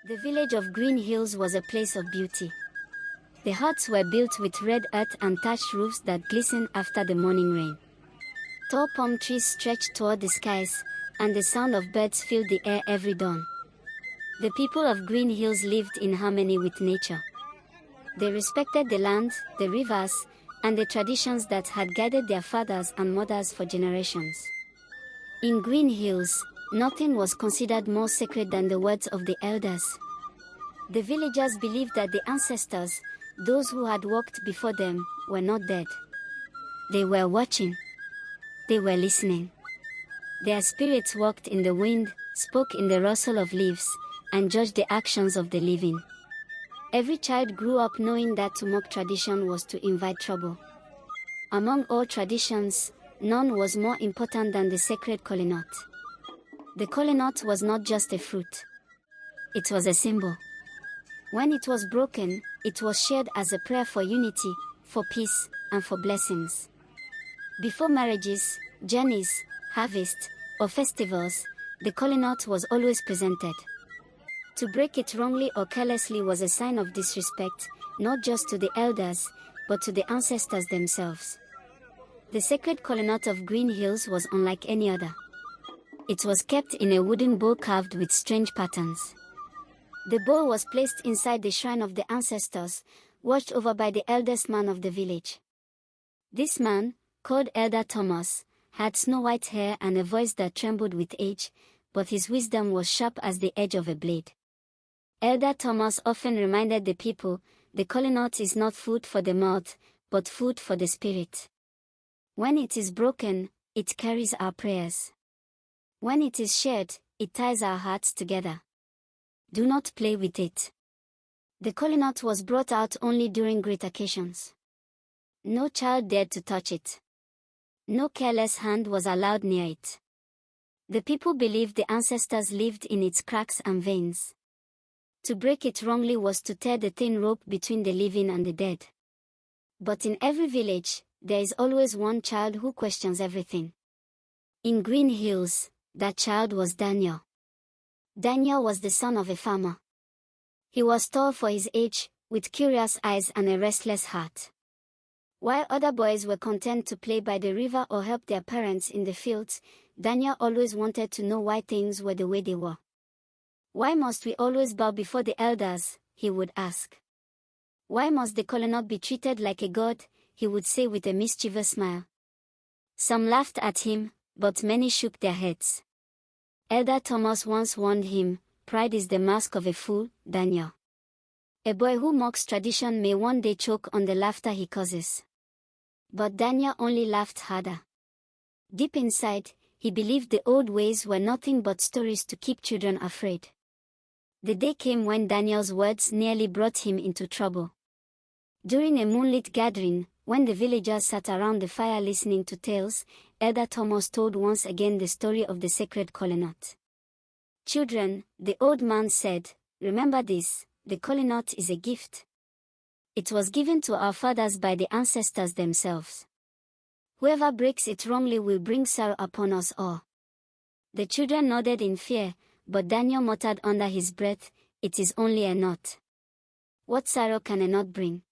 The village of Green Hills was a place of beauty. The huts were built with red earth and thatched roofs that glistened after the morning rain. Tall palm trees stretched toward the skies, and the sound of birds filled the air every dawn. The people of Green Hills lived in harmony with nature. They respected the land, the rivers, and the traditions that had guided their fathers and mothers for generations. In Green Hills, nothing was considered more sacred than the words of the elders. The villagers believed that the ancestors, those who had walked before them, were not dead. They were watching. They were listening. Their spirits walked in the wind, spoke in the rustle of leaves, and judged the actions of the living. Every child grew up knowing that to mock tradition was to invite trouble. Among all traditions, none was more important than the sacred kolanut. The kolanut was not just a fruit. It was a symbol. When it was broken, it was shared as a prayer for unity, for peace, and for blessings. Before marriages, journeys, harvests, or festivals, the kolanut was always presented. To break it wrongly or carelessly was a sign of disrespect, not just to the elders, but to the ancestors themselves. The sacred kolanut of Green Hills was unlike any other. It was kept in a wooden bowl carved with strange patterns. The bowl was placed inside the shrine of the ancestors, watched over by the eldest man of the village. This man, called Elder Thomas, had snow-white hair and a voice that trembled with age, but his wisdom was sharp as the edge of a blade. Elder Thomas often reminded the people, the kolanut is not food for the mouth, but food for the spirit. When it is broken, it carries our prayers. When it is shared, it ties our hearts together. Do not play with it. The kolanut was brought out only during great occasions. No child dared to touch it. No careless hand was allowed near it. The people believed the ancestors lived in its cracks and veins. To break it wrongly was to tear the thin rope between the living and the dead. But in every village, there is always one child who questions everything. In Green Hills, that child was Daniel. Daniel was the son of a farmer. He was tall for his age, with curious eyes and a restless heart. While other boys were content to play by the river or help their parents in the fields, Daniel always wanted to know why things were the way they were. Why must we always bow before the elders? He would ask. Why must the kolanut be treated like a god? He would say with a mischievous smile. Some laughed at him, but many shook their heads. Elder Thomas once warned him, "Pride is the mask of a fool, Daniel. A boy who mocks tradition may one day choke on the laughter he causes." But Daniel only laughed harder. Deep inside, he believed the old ways were nothing but stories to keep children afraid. The day came when Daniel's words nearly brought him into trouble. During a moonlit gathering, when the villagers sat around the fire listening to tales, Elder Thomas told once again the story of the sacred kolanut. "Children," the old man said, "remember this, the kolanut is a gift. It was given to our fathers by the ancestors themselves. Whoever breaks it wrongly will bring sorrow upon us all." The children nodded in fear, but Daniel muttered under his breath, "It is only a knot. What sorrow can a knot bring?"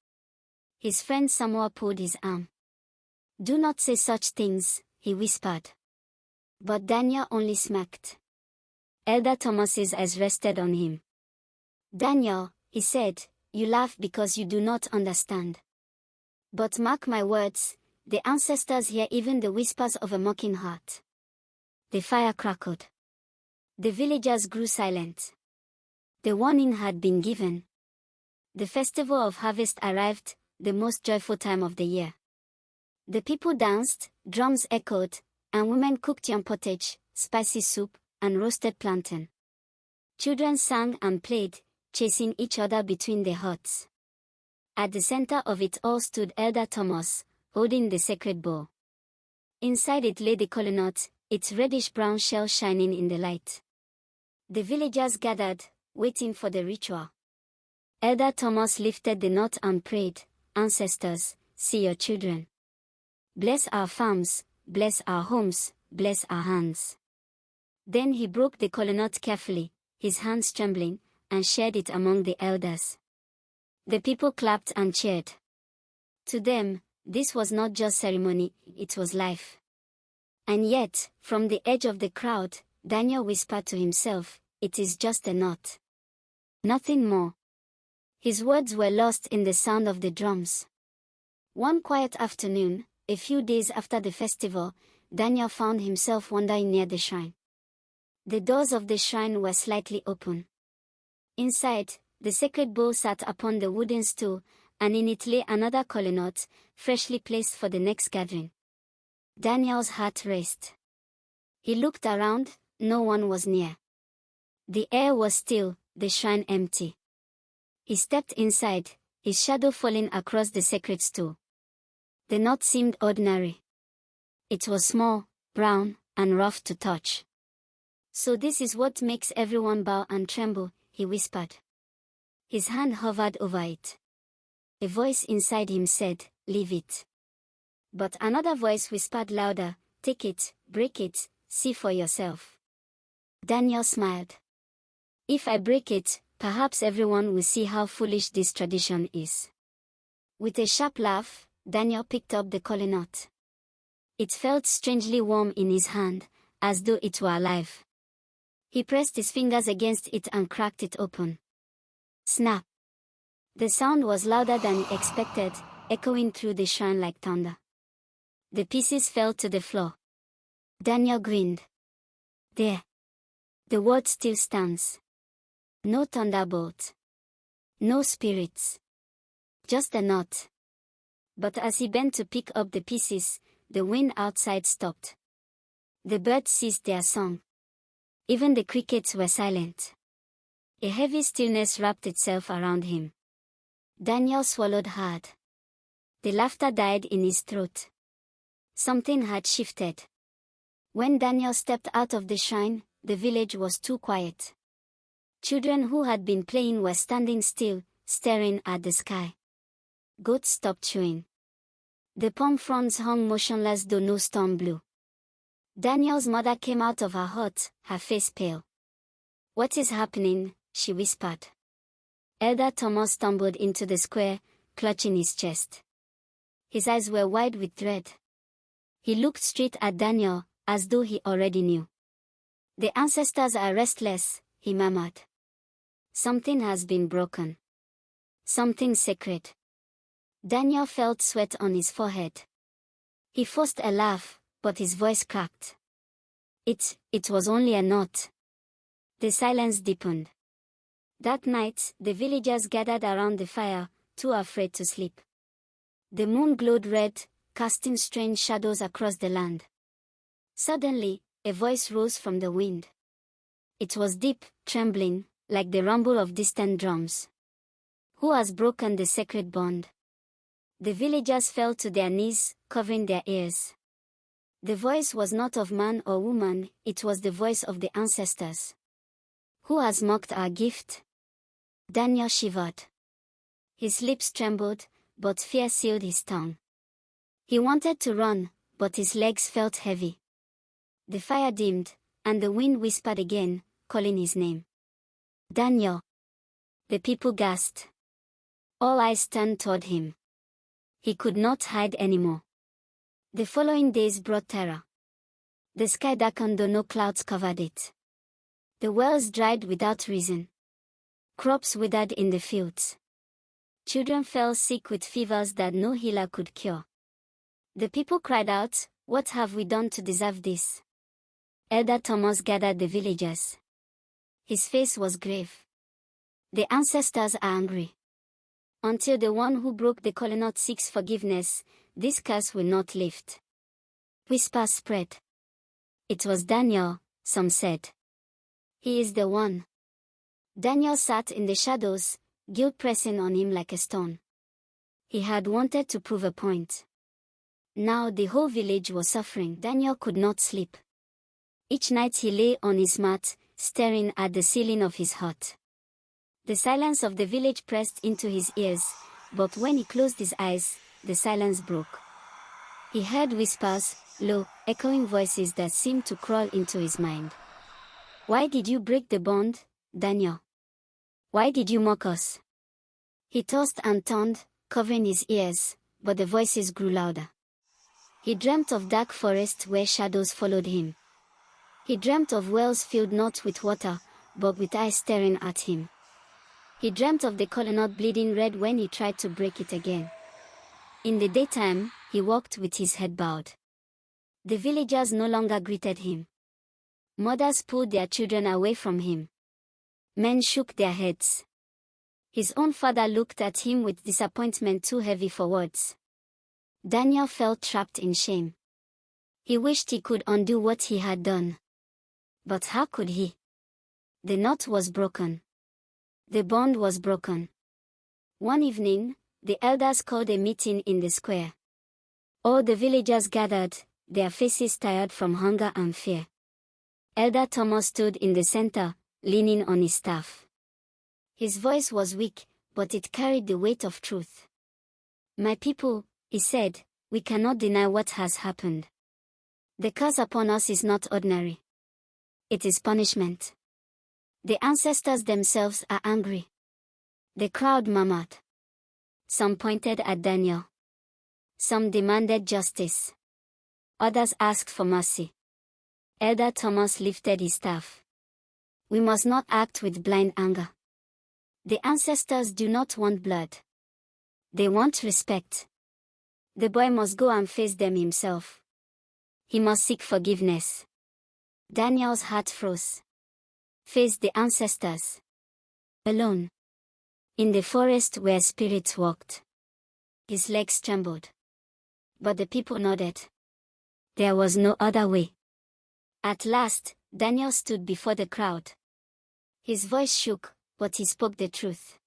His friend Samuel pulled his arm. "Do not say such things," he whispered. But Daniel only smirked. Elder Thomas's eyes rested on him. "Daniel," he said, "you laugh because you do not understand. But mark my words, the ancestors hear even the whispers of a mocking heart." The fire crackled. The villagers grew silent. The warning had been given. The festival of harvest arrived, the most joyful time of the year. The people danced, drums echoed, and women cooked yam pottage, spicy soup, and roasted plantain. Children sang and played, chasing each other between the huts. At the center of it all stood Elder Thomas, holding the sacred bowl. Inside it lay the kolanut, its reddish-brown shell shining in the light. The villagers gathered, waiting for the ritual. Elder Thomas lifted the knot and prayed, "Ancestors, see your children. Bless our farms, bless our homes, bless our hands." Then he broke the kolanut carefully, his hands trembling, and shared it among the elders. The people clapped and cheered. To them, this was not just ceremony, it was life. And yet, from the edge of the crowd, Daniel whispered to himself, "It is just a knot. Nothing more." His words were lost in the sound of the drums. One quiet afternoon, a few days after the festival, Daniel found himself wandering near the shrine. The doors of the shrine were slightly open. Inside, the sacred bowl sat upon the wooden stool, and in it lay another kolanut, freshly placed for the next gathering. Daniel's heart raced. He looked around, no one was near. The air was still, the shrine empty. He stepped inside, his shadow falling across the sacred stool. The knot seemed ordinary. It was small, brown, and rough to touch. "So this is what makes everyone bow and tremble," he whispered. His hand hovered over it. A voice inside him said, "Leave it." But another voice whispered louder, "Take it, break it, see for yourself." Daniel smiled. "If I break it, perhaps everyone will see how foolish this tradition is." With a sharp laugh, Daniel picked up the kolanut. It felt strangely warm in his hand, as though it were alive. He pressed his fingers against it and cracked it open. Snap! The sound was louder than he expected, echoing through the shrine like thunder. The pieces fell to the floor. Daniel grinned. "There. The word still stands. No thunderbolt. No spirits. Just a knot." But as he bent to pick up the pieces, the wind outside stopped. The birds ceased their song. Even the crickets were silent. A heavy stillness wrapped itself around him. Daniel swallowed hard. The laughter died in his throat. Something had shifted. When Daniel stepped out of the shrine, the village was too quiet. Children who had been playing were standing still, staring at the sky. Goats stopped chewing. The palm fronds hung motionless though no storm blew. Daniel's mother came out of her hut, her face pale. "What is happening?" she whispered. Elder Thomas stumbled into the square, clutching his chest. His eyes were wide with dread. He looked straight at Daniel, as though he already knew. "The ancestors are restless," he murmured. "Something has been broken. Something sacred." Daniel felt sweat on his forehead. He forced a laugh, but his voice cracked. It was only a knot." The silence deepened. That night, the villagers gathered around the fire, too afraid to sleep. The moon glowed red, casting strange shadows across the land. Suddenly, a voice rose from the wind. It was deep, trembling, like the rumble of distant drums. "Who has broken the sacred bond?" The villagers fell to their knees, covering their ears. The voice was not of man or woman, it was the voice of the ancestors. "Who has mocked our gift?" Daniel shivered. His lips trembled, but fear sealed his tongue. He wanted to run, but his legs felt heavy. The fire dimmed, and the wind whispered again, calling his name. "Daniel!" The people gasped. All eyes turned toward him. He could not hide anymore. The following days brought terror. The sky darkened though no clouds covered it. The wells dried without reason. Crops withered in the fields. Children fell sick with fevers that no healer could cure. The people cried out, "What have we done to deserve this?" Elder Thomas gathered the villagers. His face was grave. "The ancestors are angry. Until the one who broke the kolanut seeks forgiveness, this curse will not lift." Whispers spread. It was Daniel, some said. "He is the one." Daniel sat in the shadows, guilt pressing on him like a stone. He had wanted to prove a point. Now the whole village was suffering. Daniel could not sleep. Each night he lay on his mat, staring at the ceiling of his hut. The silence of the village pressed into his ears, but when he closed his eyes, the silence broke. He heard whispers, low, echoing voices that seemed to crawl into his mind. "Why did you break the bond, Daniel?" Why did you mock us? He tossed and turned, covering his ears, but the voices grew louder. He dreamt of dark forests where shadows followed him. He dreamt of wells filled not with water, but with eyes staring at him. He dreamt of the kolanut bleeding red when he tried to break it again. In the daytime, he walked with his head bowed. The villagers no longer greeted him. Mothers pulled their children away from him. Men shook their heads. His own father looked at him with disappointment too heavy for words. Daniel felt trapped in shame. He wished he could undo what he had done. But how could he? The knot was broken. The bond was broken. One evening, the elders called a meeting in the square. All the villagers gathered, their faces tired from hunger and fear. Elder Thomas stood in the center, leaning on his staff. His voice was weak, but it carried the weight of truth. My people, he said, we cannot deny what has happened. The curse upon us is not ordinary. It is punishment. The ancestors themselves are angry. The crowd murmured. Some pointed at Daniel. Some demanded justice. Others asked for mercy. Elder Thomas lifted his staff. We must not act with blind anger. The ancestors do not want blood. They want respect. The boy must go and face them himself. He must seek forgiveness. Daniel's heart froze. Face the ancestors. Alone. In the forest where spirits walked. His legs trembled. But the people nodded. There was no other way. At last, Daniel stood before the crowd. His voice shook, but he spoke the truth.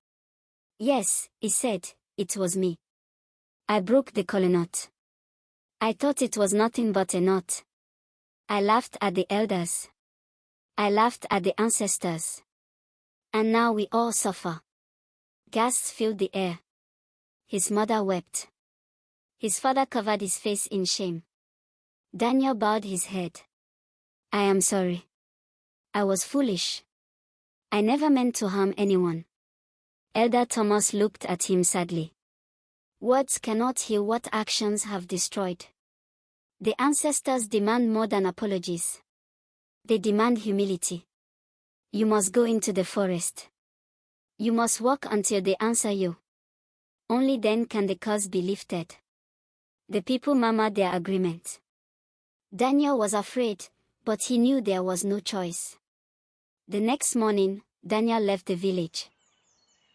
Yes, he said, it was me. I broke the kolanut. I thought it was nothing but a knot. I laughed at the elders. I laughed at the ancestors. And now we all suffer. Gasps filled the air. His mother wept. His father covered his face in shame. Daniel bowed his head. I am sorry. I was foolish. I never meant to harm anyone. Elder Thomas looked at him sadly. Words cannot heal what actions have destroyed. The ancestors demand more than apologies. They demand humility. You must go into the forest. You must walk until they answer you. Only then can the curse be lifted. The people murmured their agreement. Daniel was afraid, but he knew there was no choice. The next morning, Daniel left the village.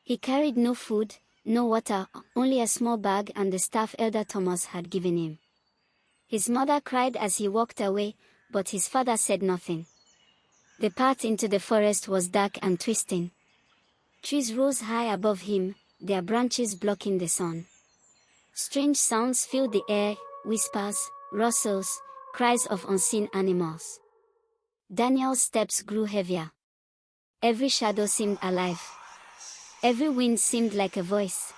He carried no food, no water, only a small bag and the staff Elder Thomas had given him. His mother cried as he walked away, but his father said nothing. The path into the forest was dark and twisting. Trees rose high above him, their branches blocking the sun. Strange sounds filled the air, whispers, rustles, cries of unseen animals. Daniel's steps grew heavier. Every shadow seemed alive. Every wind seemed like a voice.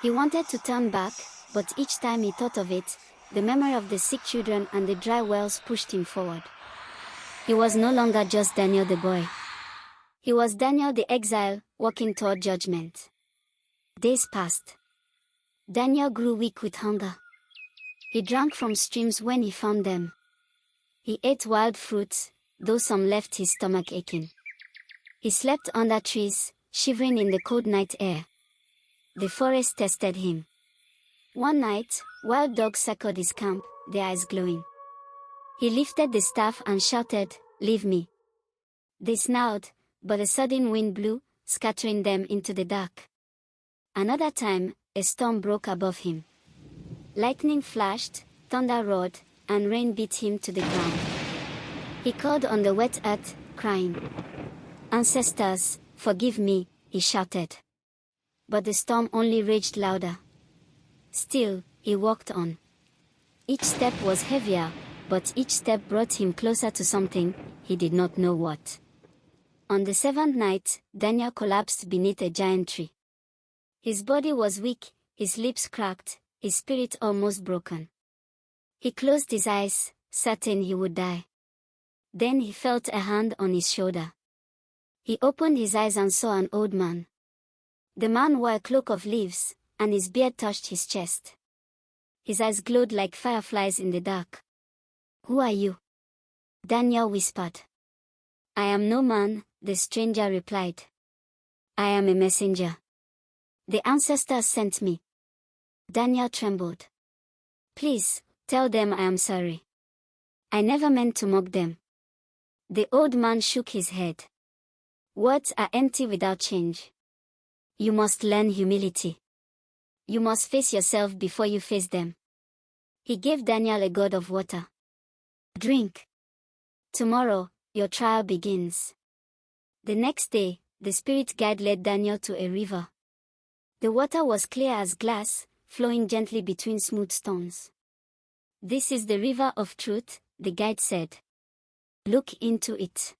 He wanted to turn back, but each time he thought of it, the memory of the sick children and the dry wells pushed him forward. He was no longer just Daniel the boy. He was Daniel the exile, walking toward judgment. Days passed. Daniel grew weak with hunger. He drank from streams when he found them. He ate wild fruits, though some left his stomach aching. He slept under trees, shivering in the cold night air. The forest tested him. One night, wild dogs circled his camp, their eyes glowing. He lifted the staff and shouted, "Leave me." They snarled, but a sudden wind blew, scattering them into the dark. Another time, a storm broke above him. Lightning flashed, thunder roared, and rain beat him to the ground. He called on the wet earth, crying, "Ancestors, forgive me," he shouted. But the storm only raged louder. Still, he walked on. Each step was heavier, but each step brought him closer to something, he did not know what. On the seventh night, Daniel collapsed beneath a giant tree. His body was weak, his lips cracked, his spirit almost broken. He closed his eyes, certain he would die. Then he felt a hand on his shoulder. He opened his eyes and saw an old man. The man wore a cloak of leaves, and his beard touched his chest. His eyes glowed like fireflies in the dark. "Who are you?" Daniel whispered. "I am no man," the stranger replied. "I am a messenger. The ancestors sent me." Daniel trembled. "Please, tell them I am sorry. I never meant to mock them." The old man shook his head. "Words are empty without change. You must learn humility. You must face yourself before you face them." He gave Daniel a gourd of water. "Drink. Tomorrow, your trial begins." The next day, the spirit guide led Daniel to a river. The water was clear as glass, flowing gently between smooth stones. "This is the river of truth," the guide said. "Look into it."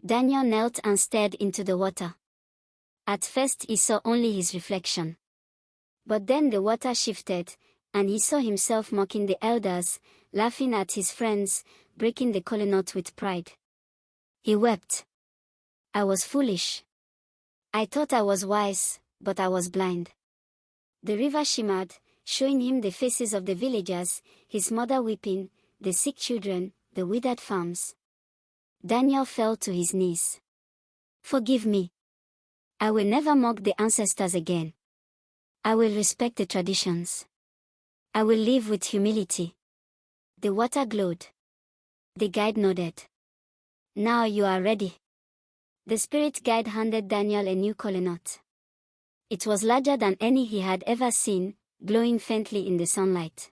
Daniel knelt and stared into the water. At first he saw only his reflection. But then the water shifted, and he saw himself mocking the elders, laughing at his friends, breaking the kolanut with pride. He wept. "I was foolish. I thought I was wise, but I was blind." The river shimmered, showing him the faces of the villagers, his mother weeping, the sick children, the withered farms. Daniel fell to his knees. "Forgive me. I will never mock the ancestors again. I will respect the traditions. I will live with humility." The water glowed. The guide nodded. "Now you are ready." The spirit guide handed Daniel a new kolanut. It was larger than any he had ever seen, glowing faintly in the sunlight.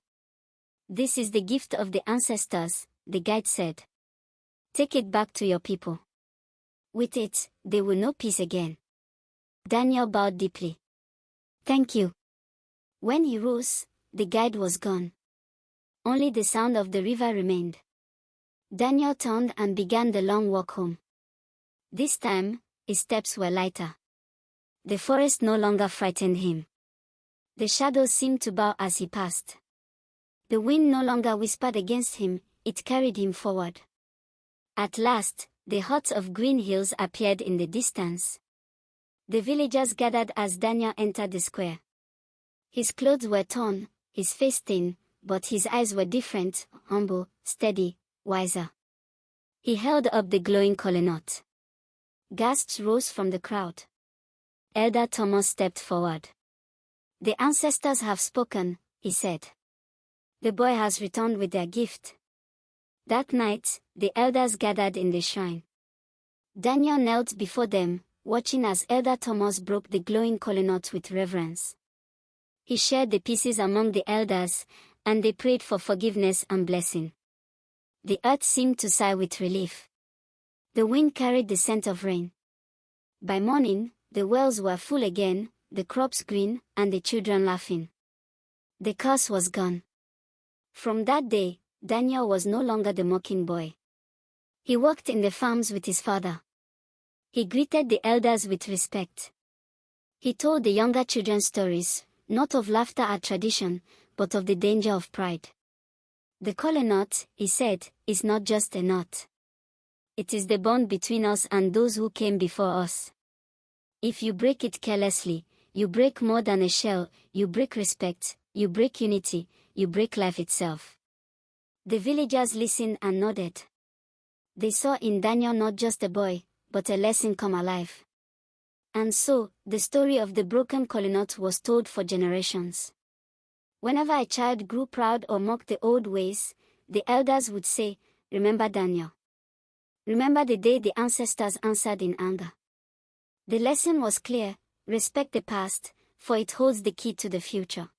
"This is the gift of the ancestors," the guide said. "Take it back to your people. With it, they will know peace again." Daniel bowed deeply. "Thank you." When he rose, the guide was gone. Only the sound of the river remained. Daniel turned and began the long walk home. This time, his steps were lighter. The forest no longer frightened him. The shadows seemed to bow as he passed. The wind no longer whispered against him, it carried him forward. At last, the huts of green hills appeared in the distance. The villagers gathered as Daniel entered the square. His clothes were torn, his face thin, but his eyes were different, humble, steady, wiser. He held up the glowing kolanut. Gasps rose from the crowd. Elder Thomas stepped forward. "The ancestors have spoken," he said. "The boy has returned with their gift." That night, the elders gathered in the shrine. Daniel knelt before them, watching as Elder Thomas broke the glowing kolanut with reverence. He shared the pieces among the elders, and they prayed for forgiveness and blessing. The earth seemed to sigh with relief. The wind carried the scent of rain. By morning, the wells were full again, the crops green, and the children laughing. The curse was gone. From that day, Daniel was no longer the mocking boy. He worked in the farms with his father. He greeted the elders with respect. He told the younger children stories, not of laughter at tradition, but of the danger of pride. "The kolanut," he said, "is not just a knot. It is the bond between us and those who came before us. If you break it carelessly, you break more than a shell, you break respect, you break unity, you break life itself." The villagers listened and nodded. They saw in Daniel not just a boy, but a lesson come alive. And so, the story of the broken kolanut was told for generations. Whenever a child grew proud or mocked the old ways, the elders would say, "Remember Daniel. Remember the day the ancestors answered in anger." The lesson was clear: respect the past, for it holds the key to the future.